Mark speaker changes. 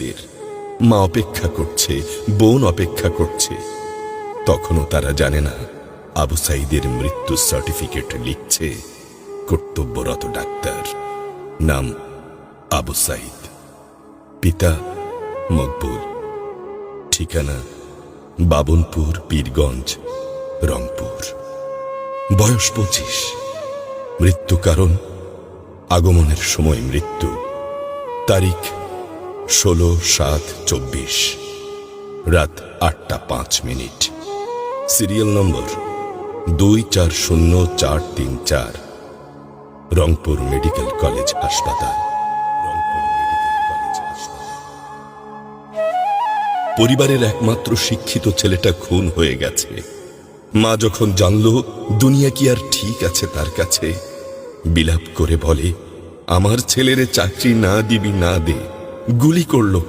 Speaker 1: সাইদের। মা অপেক্ষা করছে, বোন অপেক্ষা করছে। তখনও তারা জানে না আবু সাইদের মৃত্যু সার্টিফিকেট লিখছে কর্তব্যরত ডাক্তার। নাম আবু সাইদ, পিতা মকবুল, ঠিকানা বাবনপুর, পীরগঞ্জ, রংপুর। বয়স 25। মৃত্যু কারণ আগমনের সময় মৃত্যু। তারিখ 16/7/24, রাত 8টা 5 minute. Serial number 240434, Rangpur medical college হাসপাতাল। পরিবারের একমাত্র শিক্ষিত ছেলেটা খুন হয়ে গেছে। মা যখন জানল দুনিয়া কি আর ঠিক আছে তার কাছে, বিলাপ করে বলে, আমার ছেলেরে চাকরি না দিবি না দে, গুলি করলো